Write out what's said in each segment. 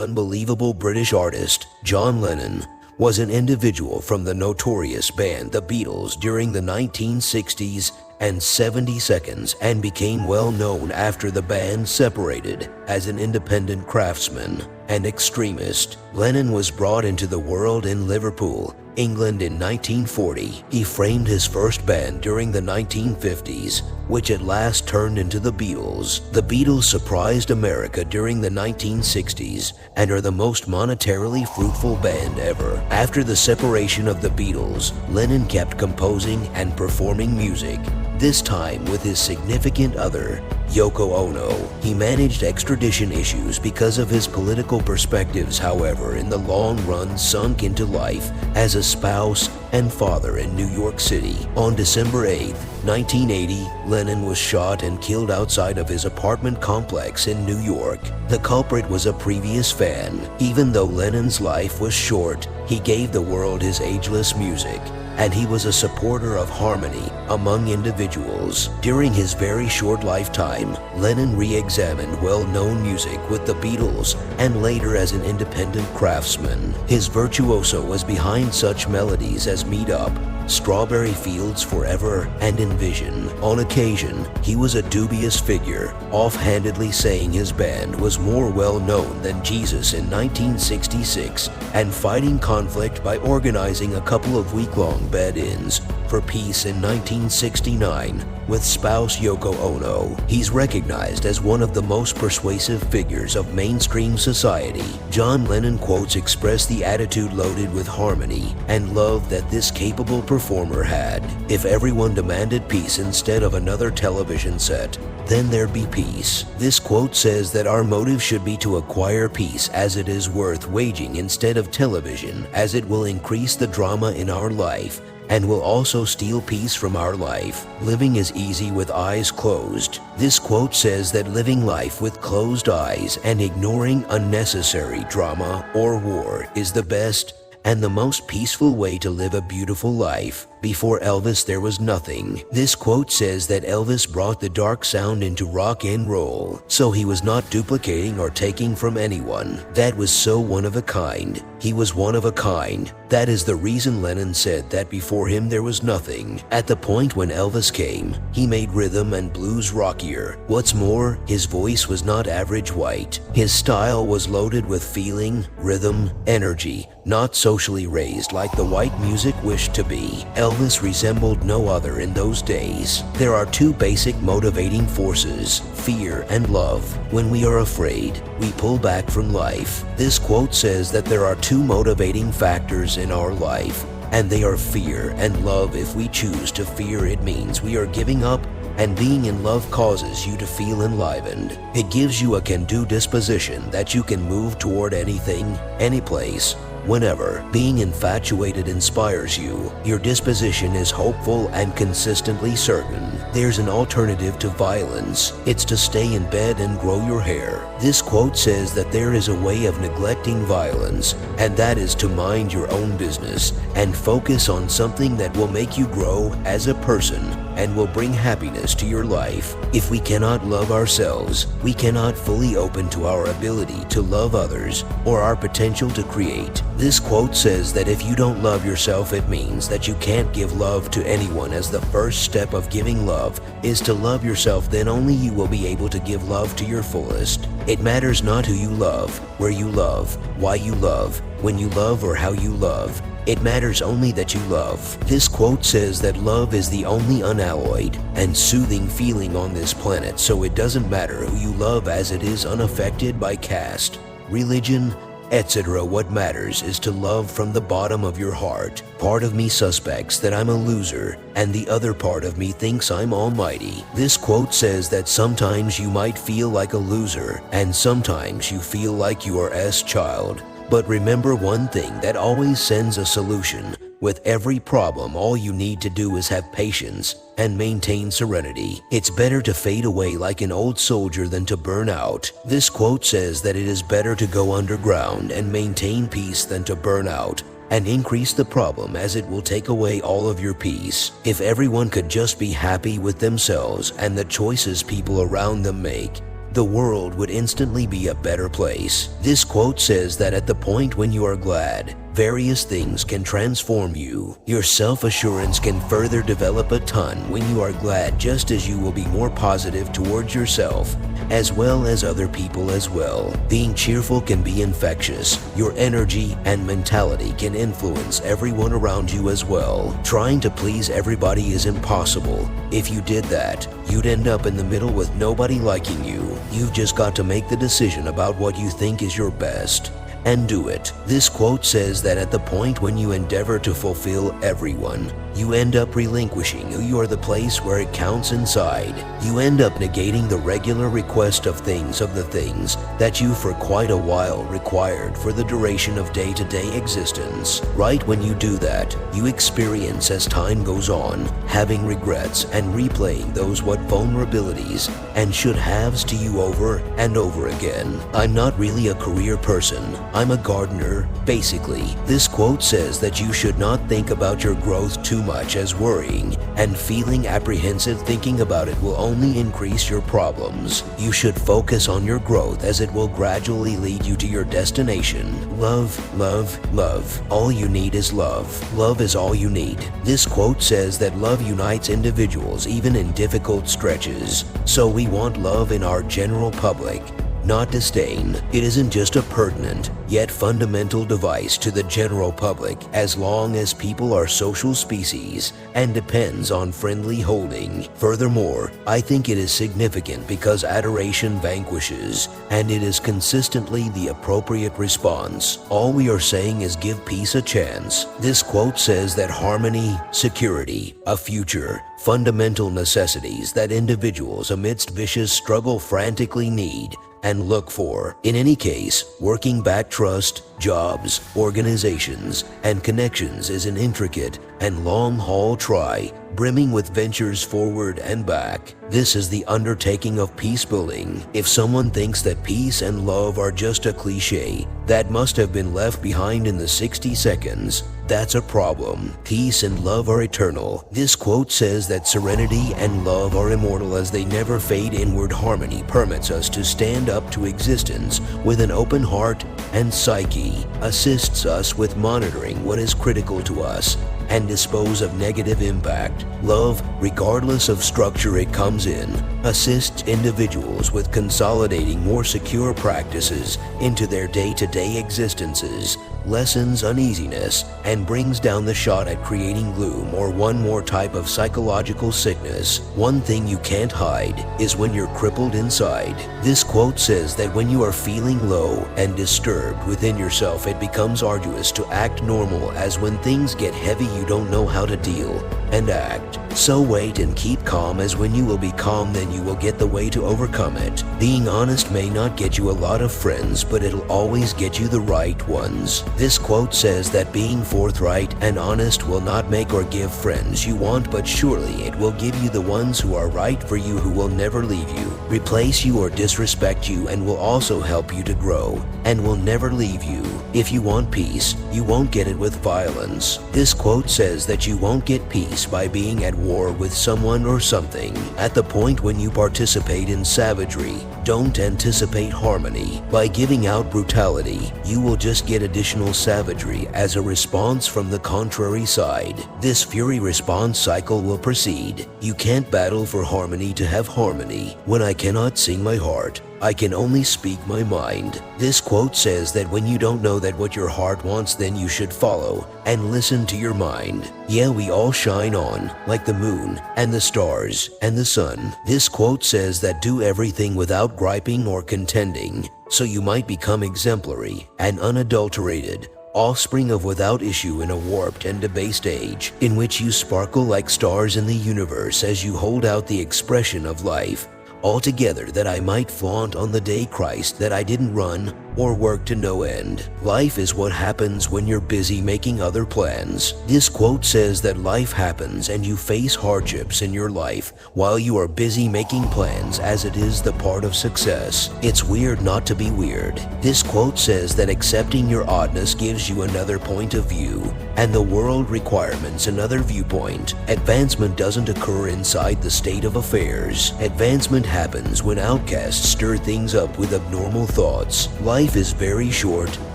unbelievable British artist, John Lennon, was an individual from the notorious band The Beatles during the 1960s and 72nds and became well known after the band separated as an independent craftsman and extremist. Lennon was brought into the world in Liverpool, England in 1940. He framed his first band during the 1950s, which at last turned into the Beatles. The Beatles surprised America during the 1960s and are the most monetarily fruitful band ever. After the separation of the Beatles, Lennon kept composing and performing music, this time with his significant other, Yoko Ono. He managed extradition issues because of his political perspectives, however, in the long run sunk into life as a spouse and father in New York City. On December 8, 1980, Lennon was shot and killed outside of his apartment complex in New York. The culprit was a previous fan. Even though Lennon's life was short, he gave the world his ageless music, and he was a supporter of harmony among individuals. During his very short lifetime, Lennon re-examined well-known music with the Beatles and later as an independent craftsman. His virtuoso was behind such melodies as Meet Up, Strawberry Fields Forever, and Envision. On occasion, he was a dubious figure, offhandedly saying his band was more well-known than Jesus in 1966 and fighting conflict by organizing a couple of week-long bed-ins for peace in 1969 with spouse Yoko Ono. He's recognized as one of the most persuasive figures of mainstream society. John Lennon quotes express the attitude loaded with harmony and love that this capable performer had. If everyone demanded peace instead of another television set, then there'd be peace. This quote says that our motive should be to acquire peace as it is worth waging instead of television, as it will increase the drama in our life and will also steal peace from our life. Living is easy with eyes closed. This quote says that living life with closed eyes and ignoring unnecessary drama or war is the best and the most peaceful way to live a beautiful life. Before Elvis, there was nothing. This quote says that Elvis brought the dark sound into rock and roll, so he was not duplicating or taking from anyone. That was so one of a kind. He was one of a kind. That is the reason Lennon said that before him there was nothing. At the point when Elvis came, he made rhythm and blues rockier. What's more, his voice was not average white. His style was loaded with feeling, rhythm, energy, not socially raised like the white music wished to be. Elvis resembled no other in those days. There are two basic motivating forces, fear and love. When we are afraid, we pull back from life. This quote says that there are two motivating factors in our life, and they are fear and love. If we choose to fear, it means we are giving up, and being in love causes you to feel enlivened. It gives you a can-do disposition that you can move toward anything, any place, whenever. Being infatuated inspires you. Your disposition is hopeful and consistently certain. There's an alternative to violence. It's to stay in bed and grow your hair. This quote says that there is a way of neglecting violence, and that is to mind your own business and focus on something that will make you grow as a person and will bring happiness to your life. If we cannot love ourselves, we cannot fully open to our ability to love others or our potential to create. This quote says that if you don't love yourself, it means that you can't give love to anyone, as the first step of giving love is to love yourself. Then only you will be able to give love to your fullest. It matters not who you love, where you love, why you love, when you love, or how you love. It matters only that you love. This quote says that love is the only unalloyed and soothing feeling on this planet, so it doesn't matter who you love, as it is unaffected by caste, religion, etc. What matters is to love from the bottom of your heart. Part of me suspects that I'm a loser, and the other part of me thinks I'm almighty. This quote says that sometimes you might feel like a loser, and sometimes you feel like you are S child. But remember one thing that always sends a solution. With every problem, all you need to do is have patience and maintain serenity. It's better to fade away like an old soldier than to burn out. This quote says that it is better to go underground and maintain peace than to burn out and increase the problem, as it will take away all of your peace. If everyone could just be happy with themselves and the choices people around them make, the world would instantly be a better place. This quote says that at the point when you are glad, various things can transform you. Your self-assurance can further develop a ton when you are glad, just as you will be more positive towards yourself as well as other people as well. Being cheerful can be infectious. Your energy and mentality can influence everyone around you as well. Trying to please everybody is impossible. If you did that, you'd end up in the middle with nobody liking you. You've just got to make the decision about what you think is your best and do it. This quote says that at the point when you endeavor to fulfill everyone, you end up relinquishing who you are, the place where it counts inside. You end up negating the regular request of the things that you for quite a while required for the duration of day-to-day existence. Right when you do that, you experience, as time goes on, having regrets and replaying those vulnerabilities and should-haves to you over and over again. I'm not really a career person. I'm a gardener, basically. This quote says that you should not think about your growth too much, as worrying and feeling apprehensive thinking about it will only increase your problems. You should focus on your growth, as it will gradually lead you to your destination. Love, love, love. All you need is love. Love is all you need. This quote says that love unites individuals even in difficult stretches. So we want love in our general public, not disdain. It isn't just a pertinent, yet fundamental device to the general public, as long as people are social species, and depends on friendly holding. Furthermore, I think it is significant because adoration vanquishes, and it is consistently the appropriate response. All we are saying is give peace a chance. This quote says that harmony, security, a future, fundamental necessities that individuals amidst vicious struggle frantically need and look for. In any case, working back trust, jobs, organizations, and connections is an intricate and long-haul try, brimming with ventures forward and back. This is the undertaking of peace building. If someone thinks that peace and love are just a cliche that must have been left behind in the 60 seconds, that's a problem. Peace and love are eternal. This quote says that serenity and love are immortal, as they never fade. Inward harmony permits us to stand up to existence with an open heart and psyche, assists us with monitoring what is critical to us, and dispose of negative impact. Love, regardless of structure it comes in, assists individuals with consolidating more secure practices into their day-to-day existences, lessens uneasiness, and brings down the shot at creating gloom or one more type of psychological sickness. One thing you can't hide is when you're crippled inside. This quote says that when you are feeling low and disturbed within yourself, it becomes arduous to act normal, as when things get heavy you don't know how to deal and act. So wait and keep calm, as when you will be calm, then you will get the way to overcome it. Being honest may not get you a lot of friends, but it'll always get you the right ones. This quote says that being forthright and honest will not make or give friends you want, but surely it will give you the ones who are right for you, who will never leave you, replace you, or disrespect you, and will also help you to grow, and will never leave you. If you want peace, you won't get it with violence. This quote says that you won't get peace by being at war with someone or something. At the point when you participate in savagery, don't anticipate harmony. By giving out brutality, you will just get additional savagery as a response from the contrary side. This fury response cycle will proceed. You can't battle for harmony to have harmony. When I cannot sing my heart, I can only speak my mind. This quote says that when you don't know that what your heart wants, then you should follow and listen to your mind. Yeah, we all shine on, like the moon and the stars and the sun. This quote says that do everything without griping or contending, so you might become exemplary and unadulterated, offspring of without issue in a warped and debased age, in which you sparkle like stars in the universe as you hold out the expression of life. Altogether, that I might flaunt on the day Christ that I didn't run or work to no end. Life is what happens when you're busy making other plans. This quote says that life happens and you face hardships in your life while you are busy making plans, as it is the part of success. It's weird not to be weird. This quote says that accepting your oddness gives you another point of view, and the world requirements another viewpoint. Advancement doesn't occur inside the state of affairs. Advancement happens when outcasts stir things up with abnormal thoughts. Life is very short,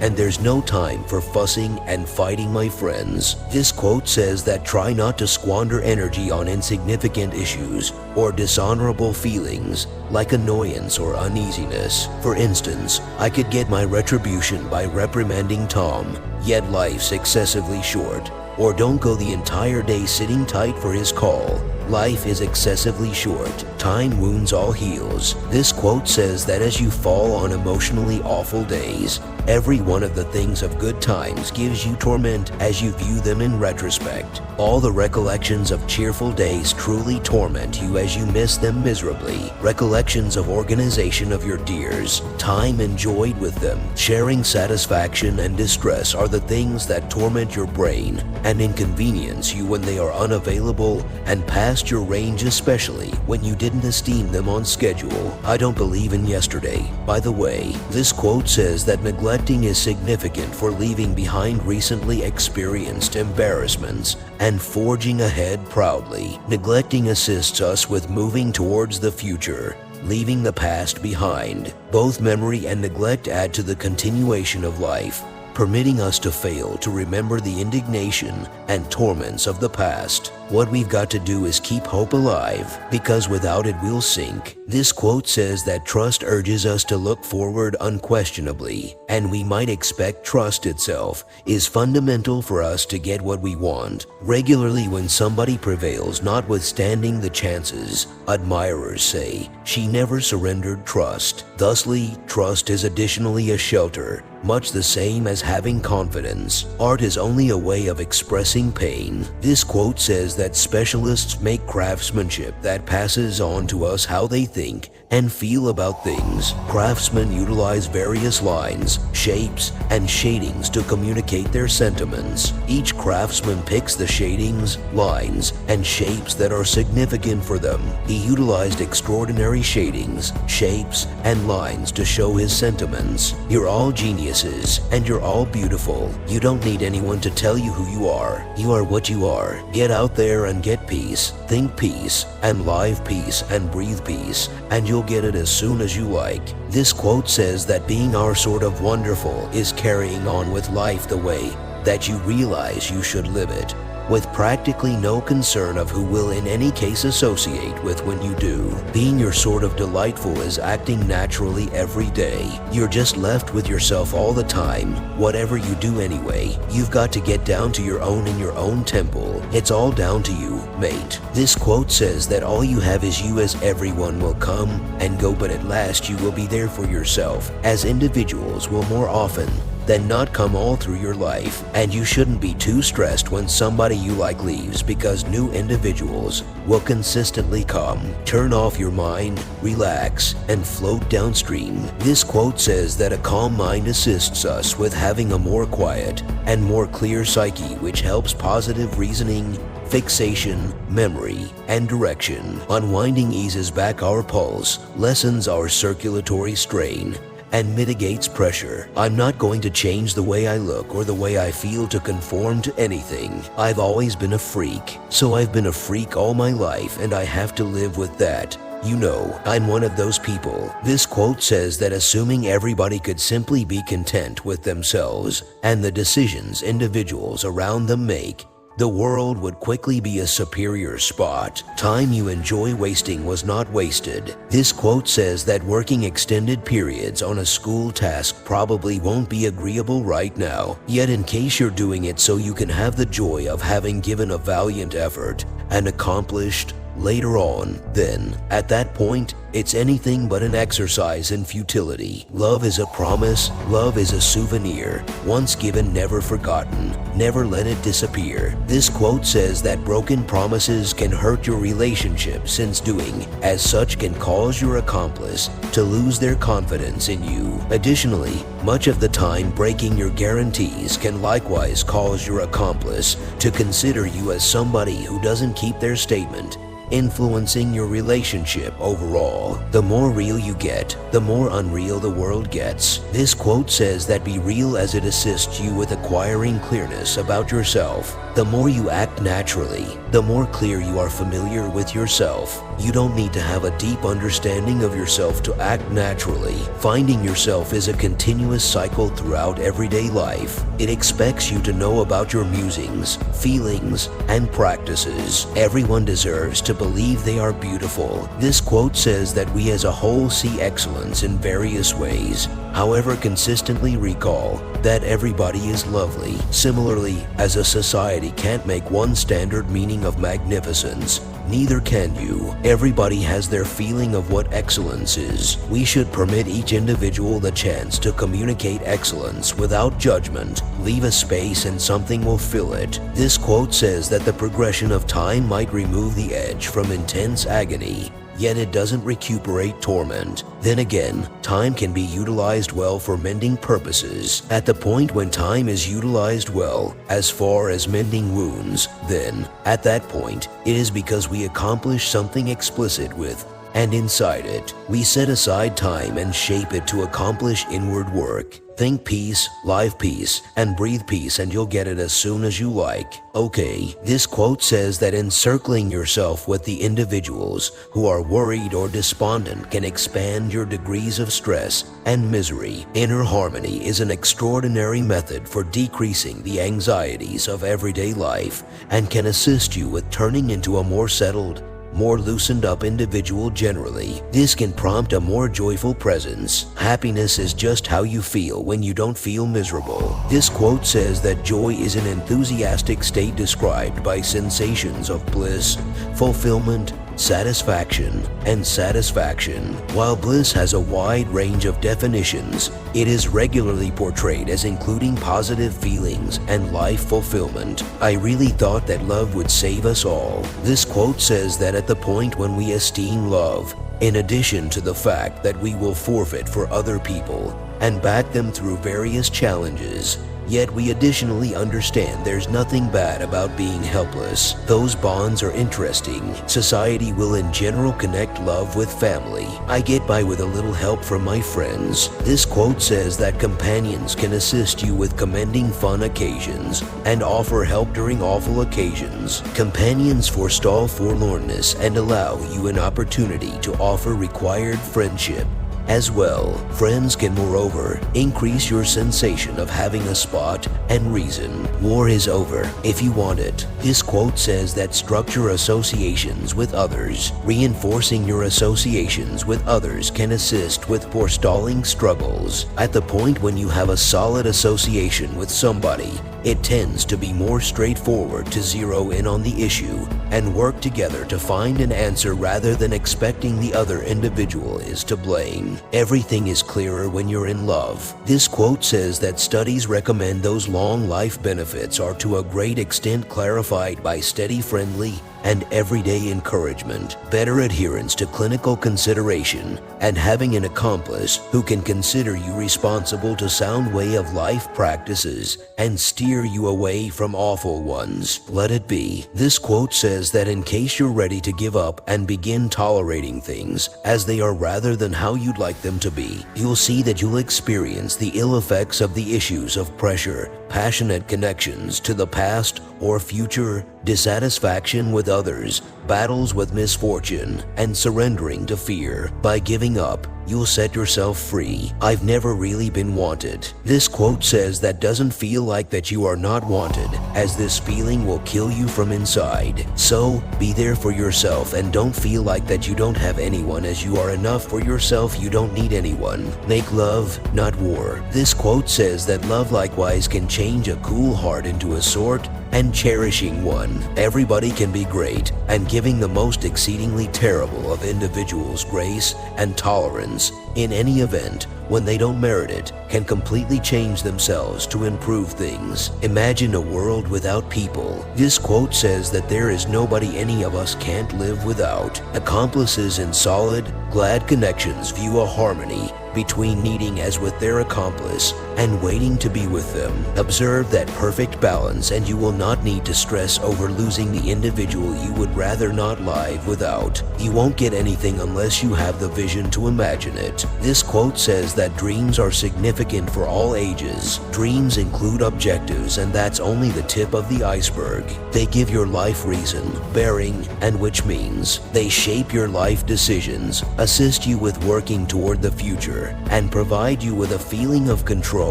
and there's no time for fussing and fighting, my friends. This quote says that try not to squander energy on insignificant issues or dishonorable feelings like annoyance or uneasiness. For instance, I could get my retribution by reprimanding Tom, yet life's excessively short. Or don't go the entire day sitting tight for his call. Life is excessively short. Time wounds all heals. This quote says that as you fall on emotionally awful days, every one of the things of good times gives you torment as you view them in retrospect. All the recollections of cheerful days truly torment you as you miss them miserably. Recollections of organization of your dears, time enjoyed with them, sharing satisfaction and distress are the things that torment your brain and inconvenience you when they are unavailable and past your range, especially when you didn't esteem them on schedule. I don't believe in yesterday. By the way, this quote says that neglecting is significant for leaving behind recently experienced embarrassments and forging ahead proudly. Neglecting assists us with moving towards the future, leaving the past behind. Both memory and neglect add to the continuation of life, permitting us to fail to remember the indignation and torments of the past. What we've got to do is keep hope alive, because without it we'll sink. This quote says that trust urges us to look forward unquestionably, and we might expect trust itself is fundamental for us to get what we want. Regularly when somebody prevails notwithstanding the chances, admirers say, "She never surrendered trust." Thusly, trust is additionally a shelter, much the same as having confidence. Art is only a way of expressing pain. This quote says that specialists make craftsmanship that passes on to us how they think and feel about things. Craftsmen utilize various lines, shapes, and shadings to communicate their sentiments. Each craftsman picks the shadings, lines, and shapes that are significant for them. He utilized extraordinary shadings, shapes, and lines to show his sentiments. You're all geniuses, and you're all beautiful. You don't need anyone to tell you who you are. You are what you are. Get out there and get peace. Think peace, and live peace, and breathe peace, and you'll get it as soon as you like. This quote says that being our sort of wonderful is carrying on with life the way that you realize you should live it, with practically no concern of who will in any case associate with when you do. Being your sort of delightful is acting naturally every day. You're just left with yourself all the time. Whatever you do anyway, you've got to get down to your own in your own temple. It's all down to you, mate. This quote says that all you have is you, as everyone will come and go, but at last you will be there for yourself, as individuals will more often than not come all through your life, and you shouldn't be too stressed when somebody you like leaves, because new individuals will consistently come. Turn off your mind, relax, and float downstream. This quote says that a calm mind assists us with having a more quiet and more clear psyche, which helps positive reasoning, fixation, memory, and direction. Unwinding eases back our pulse, lessens our circulatory strain, and mitigates pressure. I'm not going to change the way I look or the way I feel to conform to anything. I've always been a freak, so I've been a freak all my life, and I have to live with that. You know, I'm one of those people. This quote says that assuming everybody could simply be content with themselves and the decisions individuals around them make, the world would quickly be a superior spot. Time you enjoy wasting was not wasted. This quote says that working extended periods on a school task probably won't be agreeable right now. Yet in case you're doing it so you can have the joy of having given a valiant effort and accomplished, later on, then, at that point, it's anything but an exercise in futility. Love is a promise, love is a souvenir, once given, never forgotten, never let it disappear. This quote says that broken promises can hurt your relationship, since doing as such can cause your accomplice to lose their confidence in you. Additionally, much of the time, breaking your guarantees can likewise cause your accomplice to consider you as somebody who doesn't keep their statement, influencing your relationship overall. The more real you get, the more unreal the world gets. This quote says that be real, as it assists you with acquiring clearness about yourself. The more you act naturally, the more clear you are familiar with yourself. You don't need to have a deep understanding of yourself to act naturally. Finding yourself is a continuous cycle throughout everyday life. It expects you to know about your musings, feelings, and practices. Everyone deserves to believe they are beautiful. This quote says that we as a whole see excellence in various ways. However, consistently recall that everybody is lovely. Similarly, as a society can't make one standard meaning of magnificence, neither can you. Everybody has their feeling of what excellence is. We should permit each individual the chance to communicate excellence without judgment. Leave a space and something will fill it. This quote says that the progression of time might remove the edge from intense agony, yet it doesn't recuperate torment. Then again, time can be utilized well for mending purposes. At the point when time is utilized well, as far as mending wounds, then, at that point, it is because we accomplish something explicit with and inside it. We set aside time and shape it to accomplish inward work. Think peace, live peace, and breathe peace, and you'll get it as soon as you like. Okay, this quote says that encircling yourself with the individuals who are worried or despondent can expand your degrees of stress and misery. Inner harmony is an extraordinary method for decreasing the anxieties of everyday life and can assist you with turning into a more settled, more loosened up individual generally. This can prompt a more joyful presence. Happiness is just how you feel when you don't feel miserable. This quote says that joy is an enthusiastic state described by sensations of bliss, fulfillment, satisfaction, and satisfaction. While bliss has a wide range of definitions, it is regularly portrayed as including positive feelings and life fulfillment. I really thought that love would save us all. This quote says that at the point when we esteem love, in addition to the fact that we will forfeit for other people and back them through various challenges, yet we additionally understand there's nothing bad about being helpless. Those bonds are interesting. Society will in general connect love with family. I get by with a little help from my friends. This quote says that companions can assist you with commending fun occasions and offer help during awful occasions. Companions forestall forlornness and allow you an opportunity to offer required friendship. As well, friends can moreover increase your sensation of having a spot and reason. War is over if you want it. This quote says that structure associations with others. Reinforcing your associations with others can assist with forestalling struggles. At the point when you have a solid association with somebody, it tends to be more straightforward to zero in on the issue and work together to find an answer rather than expecting the other individual is to blame. Everything is clearer when you're in love. This quote says that studies recommend those long life benefits are to a great extent clarified by steady, friendly, and everyday encouragement, better adherence to clinical consideration, and having an accomplice who can consider you responsible to sound way of life practices and steer you away from awful ones. Let it be. This quote says that in case you're ready to give up and begin tolerating things as they are rather than how you'd like them to be, you'll see that you'll experience the ill effects of the issues of pressure, passionate connections to the past or future, dissatisfaction with others, battles with misfortune, and surrendering to fear. By giving up, you'll set yourself free. I've never really been wanted. This quote says that doesn't feel like that you are not wanted, as this feeling will kill you from inside. So, be there for yourself and don't feel like that you don't have anyone, as you are enough for yourself. You don't need anyone. Make love, not war. This quote says that love likewise can change a cool heart into a sort and cherishing one. Everybody can be great, and giving the most exceedingly terrible of individuals grace and tolerance in any event when they don't merit it can completely change themselves to improve things. Imagine a world without people. This quote says that there is nobody any of us can't live without. Accomplices in solid, glad connections view a harmony between needing as with their accomplice and waiting to be with them. Observe that perfect balance, and you will not need to stress over losing the individual you would rather not live without. You won't get anything unless you have the vision to imagine it. This quote says that dreams are significant for all ages. Dreams include objectives, and that's only the tip of the iceberg. They give your life reason, bearing, and which means they shape your life decisions, assist you with working toward the future, and provide you with a feeling of control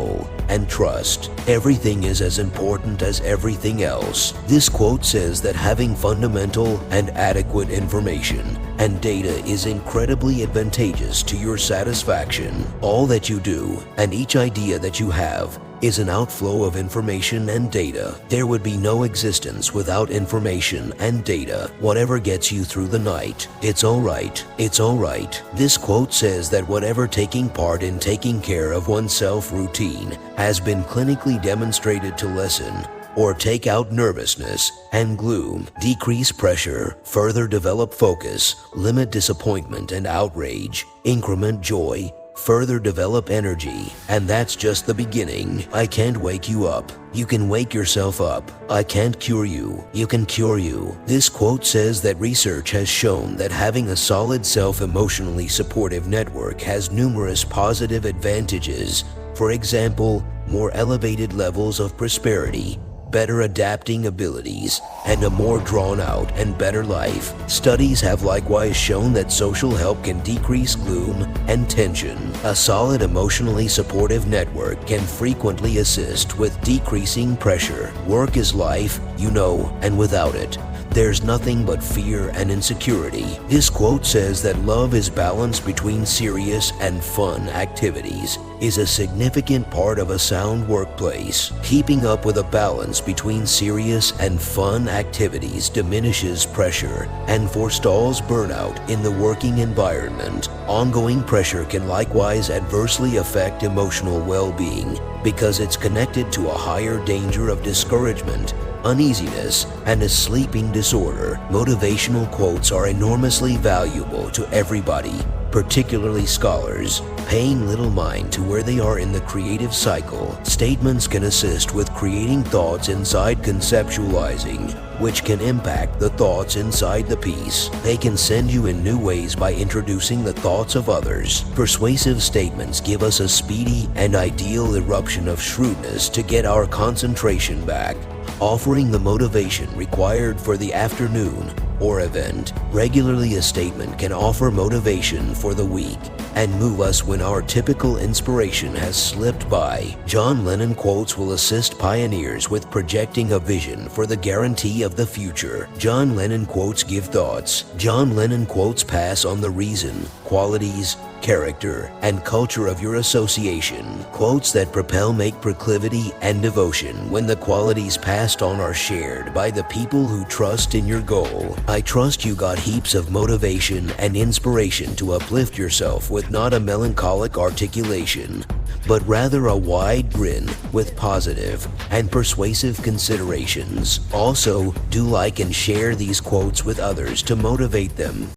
and trust. Everything is as important as everything else. This quote says that having fundamental and adequate information and data is incredibly advantageous to your satisfaction. All that you do and each idea that you have is an outflow of information and data. There would be no existence without information and data. Whatever gets you through the night, it's all right. It's all right. This quote says that whatever taking part in taking care of oneself routine has been clinically demonstrated to lessen or take out nervousness and gloom, decrease pressure, further develop focus, limit disappointment and outrage, increment joy, further develop energy, and that's just the beginning. I can't wake you up. You can wake yourself up. I can't cure you. You can cure you. This quote says that research has shown that having a solid self-emotionally supportive network has numerous positive advantages. For example, more elevated levels of prosperity, better adapting abilities, and a more drawn-out and better life. Studies have likewise shown that social help can decrease gloom and tension. A solid emotionally supportive network can frequently assist with decreasing pressure. Work is life, you know, and without it, there's nothing but fear and insecurity. This quote says that love is balance between serious and fun activities is a significant part of a sound workplace. Keeping up with a balance between serious and fun activities diminishes pressure and forestalls burnout in the working environment. Ongoing pressure can likewise adversely affect emotional well-being because it's connected to a higher danger of discouragement, uneasiness, and a sleeping disorder. Motivational quotes are enormously valuable to everybody, particularly scholars, paying little mind to where they are in the creative cycle. Statements can assist with creating thoughts inside conceptualizing, which can impact the thoughts inside the piece. They can send you in new ways by introducing the thoughts of others. Persuasive statements give us a speedy and ideal eruption of shrewdness to get our concentration back, offering the motivation required for the afternoon or event. Regularly, a statement can offer motivation for the week and move us when our typical inspiration has slipped by. John Lennon quotes will assist pioneers with projecting a vision for the guarantee of the future. John Lennon quotes give thoughts. John Lennon quotes pass on the reason, qualities, character, and culture of your association. Quotes that propel make proclivity and devotion when the qualities passed on are shared by the people who trust in your goal. I trust you got heaps of motivation and inspiration to uplift yourself with not a melancholic articulation, but rather a wide grin with positive and persuasive considerations. Also, do like and share these quotes with others to motivate them.